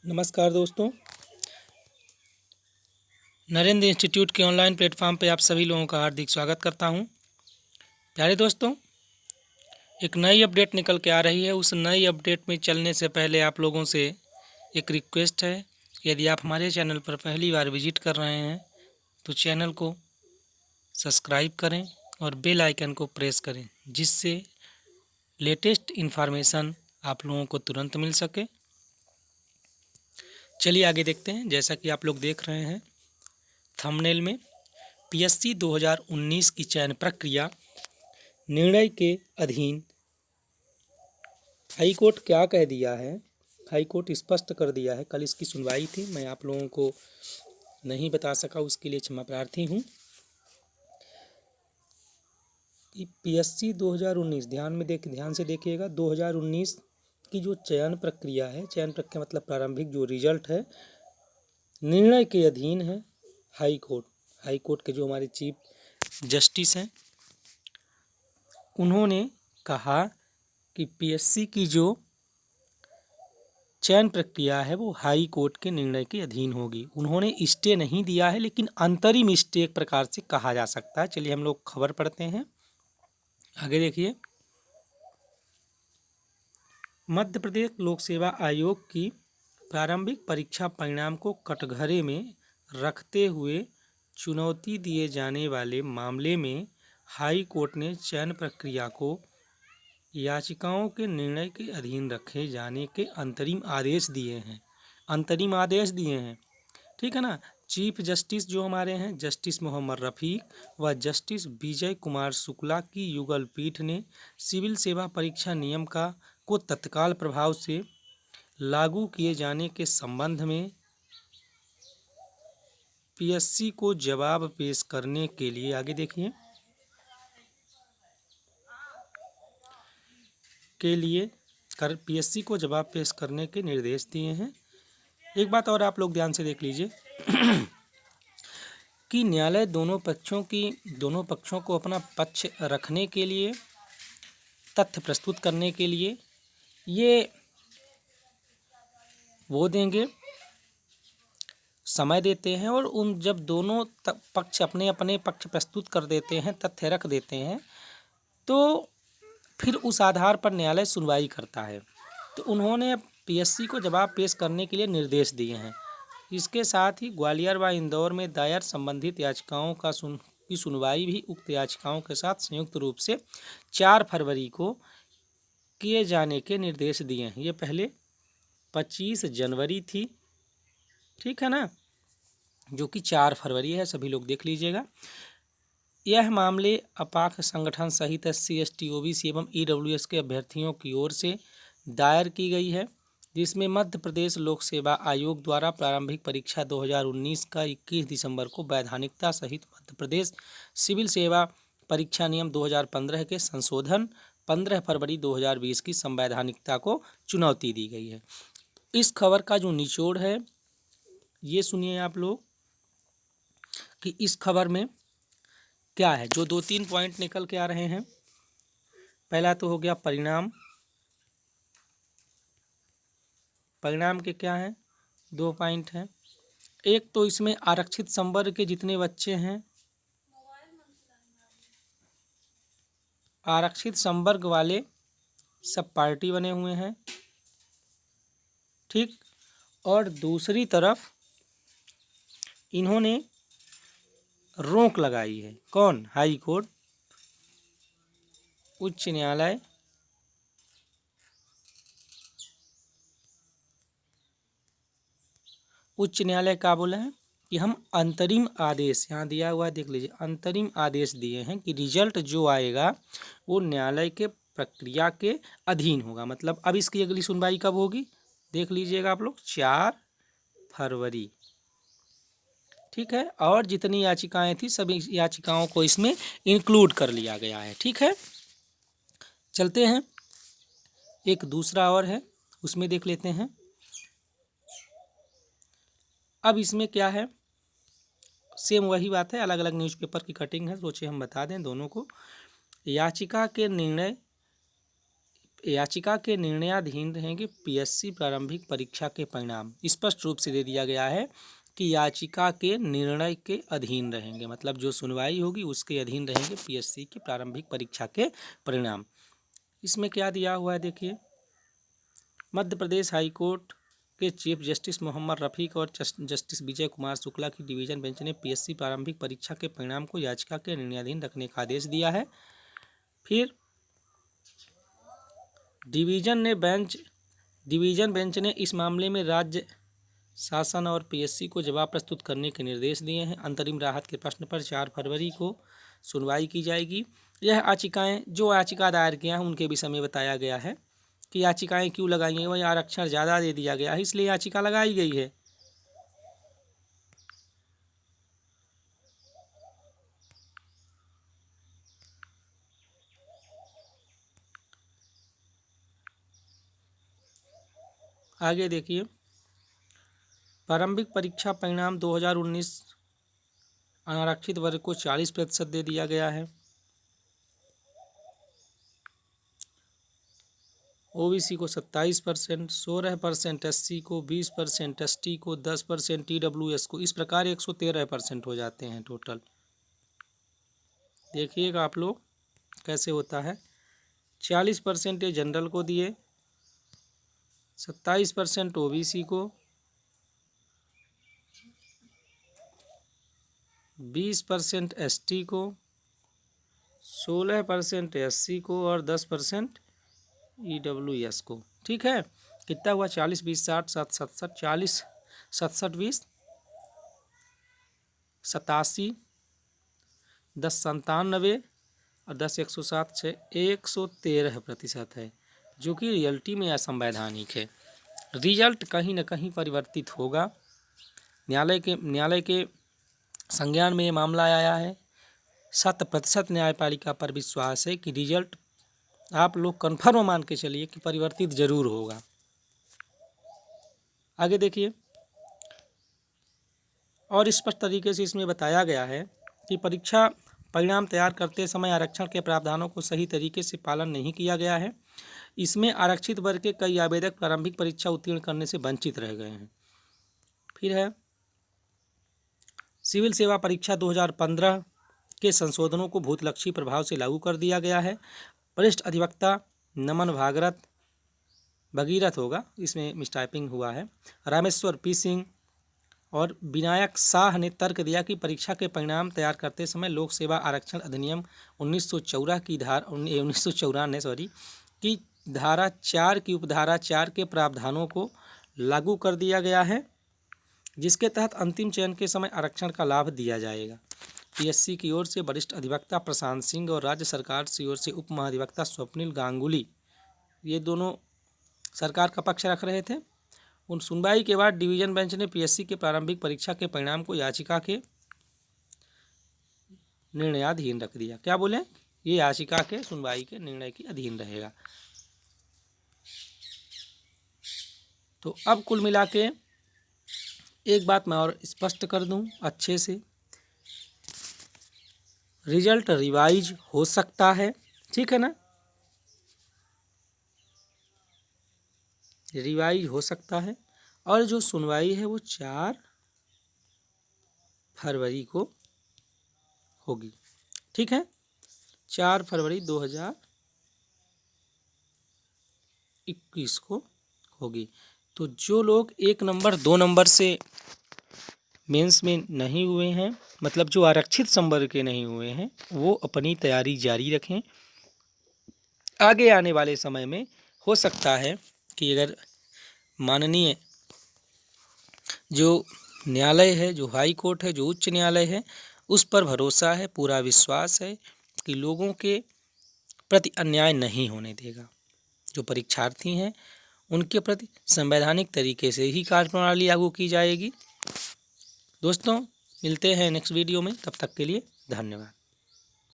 नमस्कार दोस्तों, नरेंद्र इंस्टीट्यूट के ऑनलाइन प्लेटफॉर्म पे आप सभी लोगों का हार्दिक स्वागत करता हूं। प्यारे दोस्तों, एक नई अपडेट निकल के आ रही है। उस नई अपडेट में चलने से पहले आप लोगों से एक रिक्वेस्ट है, यदि आप हमारे चैनल पर पहली बार विजिट कर रहे हैं तो चैनल को सब्सक्राइब करें और बेल आइकन को प्रेस करें, जिससे लेटेस्ट इन्फॉर्मेशन आप लोगों को तुरंत मिल सके। चलिए आगे देखते हैं। जैसा कि आप लोग देख रहे हैं थंबनेल में, पीएससी 2019 की चयन प्रक्रिया निर्णय के अधीन। हाई कोर्ट क्या कह दिया है? हाई कोर्ट स्पष्ट कर दिया है। कल इसकी सुनवाई थी, मैं आप लोगों को नहीं बता सका, उसके लिए क्षमा प्रार्थी हूँ। पीएससी 2019 ध्यान से देखिएगा। 2019 की जो चयन प्रक्रिया है, चयन प्रक्रिया मतलब प्रारंभिक जो रिजल्ट है, निर्णय के अधीन है हाई कोर्ट। हाई कोर्ट के जो हमारे चीफ जस्टिस हैं, उन्होंने कहा कि पीएससी की जो चयन प्रक्रिया है वो हाई कोर्ट के निर्णय के अधीन होगी। उन्होंने स्टे नहीं दिया है, लेकिन अंतरिम स्टे एक प्रकार से कहा जा सकता है। चलिए हम लोग खबर पढ़ते हैं। आगे देखिए, मध्य प्रदेश लोक सेवा आयोग की प्रारंभिक परीक्षा परिणाम को कटघरे में रखते हुए चुनौती दिए जाने वाले मामले में हाई कोर्ट ने चयन प्रक्रिया को याचिकाओं के निर्णय के अधीन रखे जाने के अंतरिम आदेश दिए हैं। ठीक है ना। चीफ जस्टिस जो हमारे हैं, जस्टिस मोहम्मद रफ़ीक व जस्टिस विजय कुमार शुक्ला की युगल पीठ ने सिविल सेवा परीक्षा नियम को तत्काल प्रभाव से लागू किए जाने के संबंध में पीएससी को जवाब पेश करने के लिए, आगे देखिए, पीएससी को जवाब पेश करने के निर्देश दिए हैं। एक बात और आप लोग ध्यान से देख लीजिए कि न्यायालय दोनों पक्षों को अपना पक्ष रखने के लिए, तथ्य प्रस्तुत करने के लिए ये वो देंगे, समय देते हैं। और जब दोनों पक्ष अपने अपने पक्ष प्रस्तुत कर देते हैं, तथ्य रख देते हैं, तो फिर उस आधार पर न्यायालय सुनवाई करता है। तो उन्होंने पीएससी को जवाब पेश करने के लिए निर्देश दिए हैं। इसके साथ ही ग्वालियर व इंदौर में दायर संबंधित याचिकाओं की सुनवाई भी उक्त याचिकाओं के साथ संयुक्त रूप से 4 फरवरी को किए जाने के निर्देश दिए हैं। ये पहले 25 जनवरी थी, ठीक है ना, जो कि 4 फरवरी है। सभी लोग देख लीजिएगा। यह मामले अपाक्ष संगठन सहित SC ST OBC एवं EWS के अभ्यर्थियों की ओर से दायर की गई है, जिसमें मध्य प्रदेश लोक सेवा आयोग द्वारा प्रारंभिक परीक्षा 2019 का 21 दिसंबर को वैधानिकता सहित मध्य प्रदेश सिविल सेवा परीक्षा नियम 2015 के संशोधन 15 फरवरी 2020 की संवैधानिकता को चुनौती दी गई है। इस खबर का जो निचोड़ है, ये सुनिए आप लोग कि इस खबर में क्या है। जो 2-3 पॉइंट निकल के आ रहे हैं। पहला तो हो गया परिणाम के क्या हैं, 2 पॉइंट हैं। एक तो इसमें आरक्षित संवर्ग के जितने बच्चे हैं, आरक्षित संवर्ग वाले सब पार्टी बने हुए हैं, ठीक। और दूसरी तरफ इन्होंने रोक लगाई है। कौन? हाई कोर्ट, उच्च न्यायालय, उच्च न्यायालय क्या बोले हैं कि हम अंतरिम आदेश, यहाँ दिया हुआ है देख लीजिए, अंतरिम आदेश दिए हैं कि रिजल्ट जो आएगा वो न्यायालय के प्रक्रिया के अधीन होगा। मतलब अब इसकी अगली सुनवाई कब होगी देख लीजिएगा आप लोग, 4 फरवरी, ठीक है। और जितनी याचिकाएं थी सभी याचिकाओं को इसमें इंक्लूड कर लिया गया है, ठीक है। चलते हैं, एक दूसरा और है, उसमें देख लेते हैं। अब इसमें क्या है, सेम वही बात है, अलग अलग न्यूज़पेपर की कटिंग है, सोचे हम बता दें दोनों को। याचिका के निर्णय, याचिका के निर्णयाधीन रहेंगे पीएससी प्रारंभिक परीक्षा के परिणाम। स्पष्ट रूप से दे दिया गया है कि याचिका के निर्णय के अधीन रहेंगे, मतलब जो सुनवाई होगी उसके अधीन रहेंगे पीएससी की प्रारंभिक परीक्षा के परिणाम। इसमें क्या दिया हुआ है देखिए, मध्य प्रदेश हाईकोर्ट के चीफ जस्टिस मोहम्मद रफ़ीक और जस्टिस विजय कुमार शुक्ला की डिवीजन बेंच ने पीएससी प्रारंभिक परीक्षा के परिणाम को याचिका के निर्णयाधीन रखने का आदेश दिया है। फिर डिवीजन बेंच ने इस मामले में राज्य शासन और पीएससी को जवाब प्रस्तुत करने के निर्देश दिए हैं। अंतरिम राहत के प्रश्न पर 4 फरवरी को सुनवाई की जाएगी। यह याचिकाएं जो याचिका दायर किया है उनके विषय में बताया गया है कि याचिकाएं क्यों लगाई हैं। वही आरक्षण ज़्यादा दे दिया गया है इसलिए याचिका लगाई गई है। आगे देखिए, प्रारंभिक परीक्षा परिणाम 2019 अनारक्षित वर्ग को 40% दे दिया गया है। ओबीसी को 27%, 16% एससी को, 20% एसटी को, 10% ईडब्ल्यूएस को। इस प्रकार 113% हो जाते हैं टोटल। देखिएगा आप लोग कैसे होता है। 40% जनरल को दिए, 27% ओबीसी को, 20% एसटी को, 16% एससी को और 10% ईडब्ल्यूएस को। ठीक है, कितना हुआ? 40 20 60 7 67 40 67 20 87 10 97 और 10 107 6 113% है, जो कि रियलिटी में असंवैधानिक है। रिजल्ट कहीं न कहीं परिवर्तित होगा। न्यायालय के संज्ञान में ये मामला आया है। 100% न्यायपालिका पर विश्वास है कि रिजल्ट आप लोग कन्फर्म मान के चलिए कि परिवर्तित जरूर होगा। आगे देखिए, और स्पष्ट तरीके से इसमें बताया गया है कि परीक्षा परिणाम तैयार करते समय आरक्षण के प्रावधानों को सही तरीके से पालन नहीं किया गया है। इसमें आरक्षित वर्ग के कई आवेदक प्रारंभिक परीक्षा उत्तीर्ण करने से वंचित रह गए हैं। फिर है सिविल सेवा परीक्षा 2015 के संशोधनों को भूतलक्षी प्रभाव से लागू कर दिया गया है। वरिष्ठ अधिवक्ता नमन भगीरथ होगा, इसमें मिसटाइपिंग हुआ है, रामेश्वर पी सिंह और विनायक शाह ने तर्क दिया कि परीक्षा के परिणाम तैयार करते समय लोक सेवा आरक्षण अधिनियम 1954 की धारा 4 की उपधारा 4 के प्रावधानों को लागू कर दिया गया है, जिसके तहत अंतिम चयन के समय आरक्षण का लाभ दिया जाएगा। पीएससी की ओर से वरिष्ठ अधिवक्ता प्रशांत सिंह और राज्य सरकार की ओर से उप महाधिवक्ता स्वप्निल गांगुली, ये दोनों सरकार का पक्ष रख रहे थे। उन सुनवाई के बाद डिवीजन बेंच ने पीएससी के प्रारंभिक परीक्षा के परिणाम को याचिका के निर्णयाधीन रख दिया। क्या बोले? ये याचिका के सुनवाई के निर्णय के अधीन रहेगा। तो अब कुल मिला के एक बात मैं और स्पष्ट कर दूं अच्छे से, रिजल्ट रिवाइज हो सकता है, ठीक है ना, रिवाइज हो सकता है। और जो सुनवाई है वो 4 फरवरी को होगी, ठीक है, 4 फरवरी 2021 को होगी। तो जो लोग 1 नंबर 2 नंबर से मेंस में नहीं हुए हैं, मतलब जो आरक्षित संवर्ग के नहीं हुए हैं, वो अपनी तैयारी जारी रखें। आगे आने वाले समय में हो सकता है कि अगर माननीय जो न्यायालय है, जो हाई कोर्ट है, जो उच्च न्यायालय है, उस पर भरोसा है, पूरा विश्वास है कि लोगों के प्रति अन्याय नहीं होने देगा। जो परीक्षार्थी हैं उनके प्रति संवैधानिक तरीके से ही कार्यप्रणाली लागू की जाएगी। दोस्तों, मिलते हैं नेक्स्ट वीडियो में, तब तक के लिए धन्यवाद।